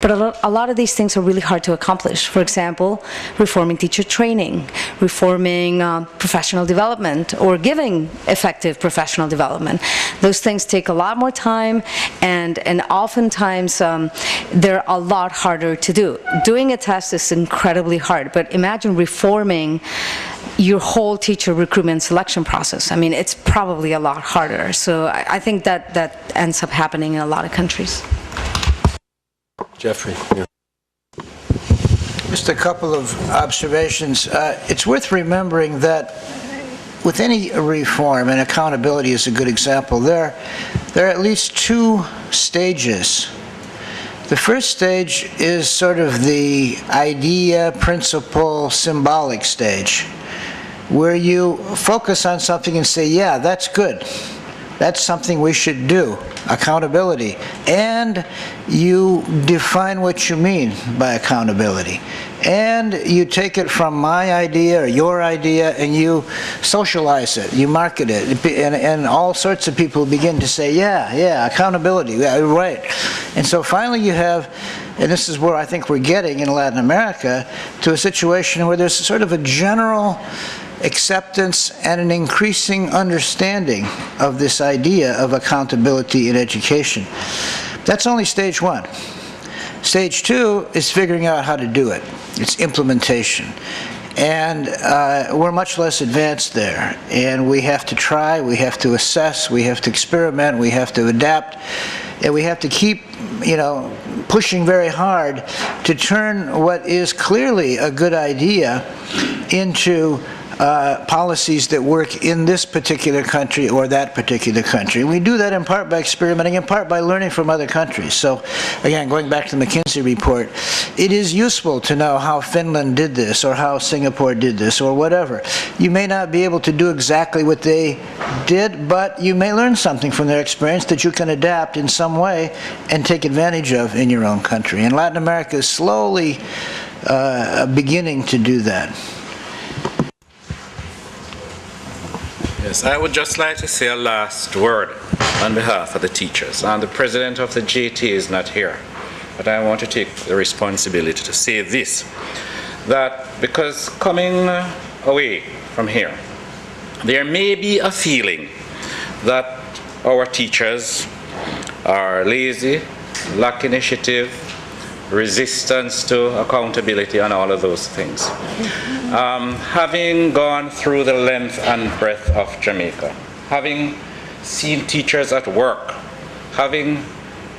But a lot of these things are really hard to accomplish. For example, reforming teacher training, reforming professional development, or giving effective professional development. Those things take a lot more time, and oftentimes they're a lot harder to do. Doing a test is incredibly hard, but imagine reforming your whole teacher recruitment selection process. I mean, it's probably a lot harder. So I think that ends up happening in a lot of countries. Jeffrey. Yeah. Just a couple of observations. It's worth remembering that with any reform, and accountability is a good example, there are at least two stages. The first stage is sort of the idea, principle, symbolic stage, where you focus on something and say, yeah, that's good. That's something we should do, accountability. And you define what you mean by accountability. And you take it from my idea or your idea and you socialize it, you market it. And all sorts of people begin to say, yeah, accountability, yeah, right. And so finally you have, and this is where I think we're getting in Latin America, to a situation where there's sort of a general acceptance and an increasing understanding of this idea of accountability in education. That's only stage one. Stage two is figuring out how to do it. It's implementation. And we're much less advanced there. And we have to try, we have to assess, we have to experiment, we have to adapt, and we have to keep, pushing very hard to turn what is clearly a good idea into policies that work in this particular country or that particular country. We do that in part by experimenting, in part by learning from other countries. So again, going back to the McKinsey report, it is useful to know how Finland did this or how Singapore did this or whatever. You may not be able to do exactly what they did, but you may learn something from their experience that you can adapt in some way and take advantage of in your own country. And Latin America is slowly beginning to do that. Yes, I would just like to say a last word on behalf of the teachers. And the president of the JT is not here, but I want to take the responsibility to say this, that because coming away from here, there may be a feeling that our teachers are lazy, lack initiative, resistance to accountability, and all of those things. Having gone through the length and breadth of Jamaica, having seen teachers at work, having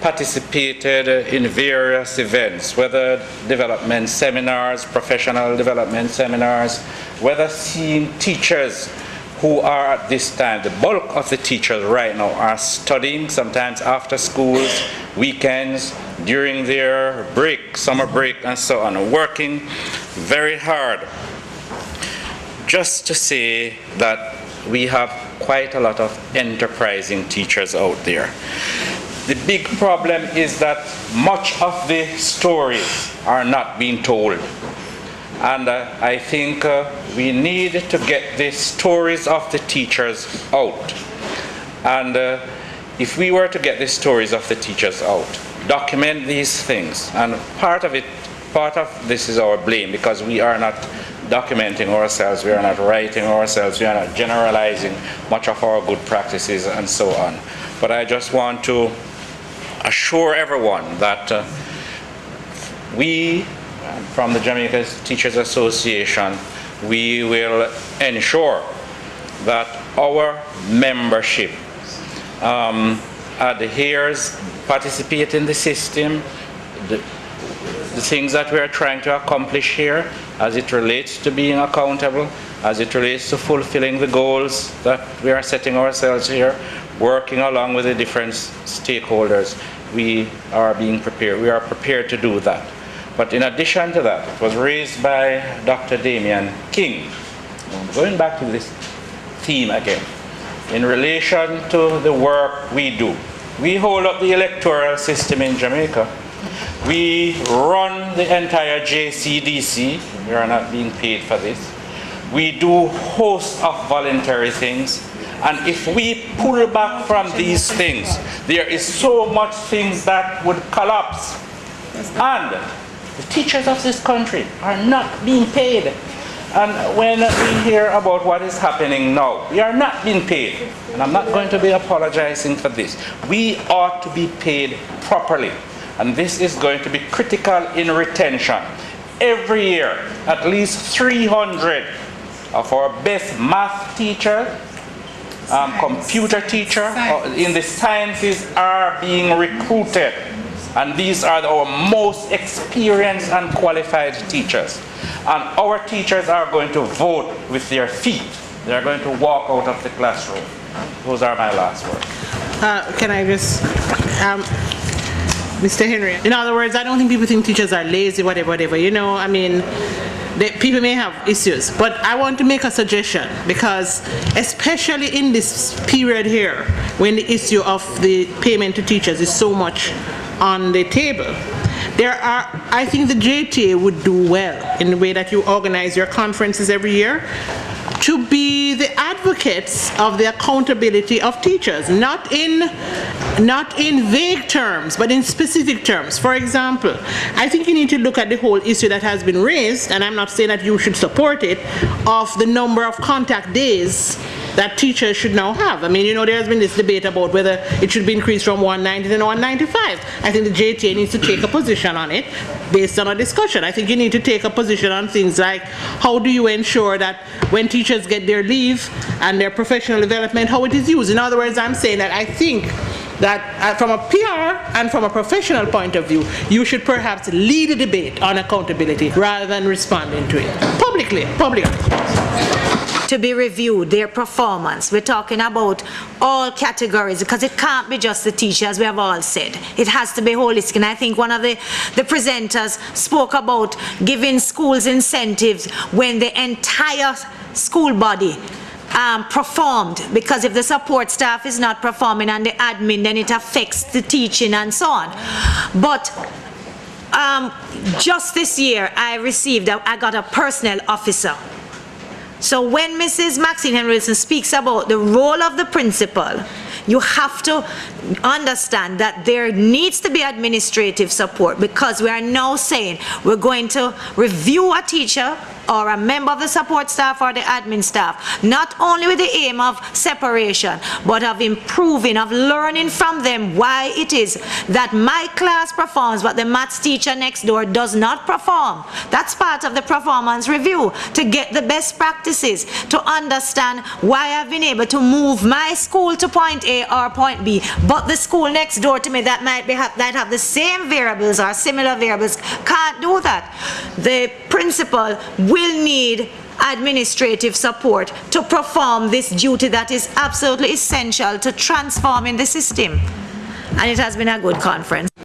participated in various events, whether development seminars, professional development seminars, whether seeing teachers who are at this time, the bulk of the teachers right now are studying, sometimes after schools, weekends, during their break, summer break, and so on, working very hard. Just to say that we have quite a lot of enterprising teachers out there. The big problem is that much of the stories are not being told. And I think we need to get the stories of the teachers out. And if we were to get the stories of the teachers out, document these things, and part of this is our blame, because we are not documenting ourselves, we are not writing ourselves, we are not generalizing much of our good practices and so on. But I just want to assure everyone that we, from the Jamaica Teachers Association, we will ensure that our membership adheres, participates in the system, the things that we are trying to accomplish here as it relates to being accountable, as it relates to fulfilling the goals that we are setting ourselves here, working along with the different stakeholders. We are being prepared. We are prepared to do that. But in addition to that, it was raised by Dr. Damian King. Going back to this theme again, in relation to the work we do. We hold up the electoral system in Jamaica. We run the entire JCDC. We are not being paid for this. We do a host of voluntary things. And if we pull back from these things, there is so much things that would collapse And the teachers of this country are not being paid. And when we hear about what is happening now, we are not being paid. And I'm not going to be apologizing for this. We ought to be paid properly. And this is going to be critical in retention. Every year, at least 300 of our best math teachers, computer teachers in the sciences are being recruited. And these are our most experienced and qualified teachers. And our teachers are going to vote with their feet. They are going to walk out of the classroom. Those are my last words. Can I just, Mr. Henry, in other words, I don't think people think teachers are lazy, whatever, you know, I mean, people may have issues, but I want to make a suggestion, because especially in this period here, when the issue of the payment to teachers is so much on the table, I think the JTA would do well in the way that you organize your conferences every year to be the advocates of the accountability of teachers, not in vague terms, but in specific terms. For example, I think you need to look at the whole issue that has been raised, and I'm not saying that you should support it, of the number of contact days that teachers should now have. I mean, you know, there has been this debate about whether it should be increased from 190 to 195. I think the JTA needs to take a position on it based on a discussion. I think you need to take a position on things like, how do you ensure that when teachers get their leave and their professional development, how it is used? In other words, I'm saying that I think that from a PR and from a professional point of view, you should perhaps lead a debate on accountability rather than responding to it publicly. To be reviewed, their performance. We're talking about all categories, because it can't be just the teacher, as we have all said. It has to be holistic. And I think one of the presenters spoke about giving schools incentives when the entire school body performed, because if the support staff is not performing and the admin, then it affects the teaching and so on. But just this year, I got a personnel officer. So when Mrs. Maxine Henry Wilson speaks about the role of the principal, you have to understand that there needs to be administrative support, because we are now saying we're going to review a teacher or a member of the support staff or the admin staff, not only with the aim of separation, but of improving, of learning from them why it is that my class performs but the maths teacher next door does not perform. That's part of the performance review, to get the best practices, to understand why I've been able to move my school to point A or point B, but the school next door to me that might have the same variables or similar variables can't do that. The principal will need administrative support to perform this duty that is absolutely essential to transforming the system. And it has been a good conference.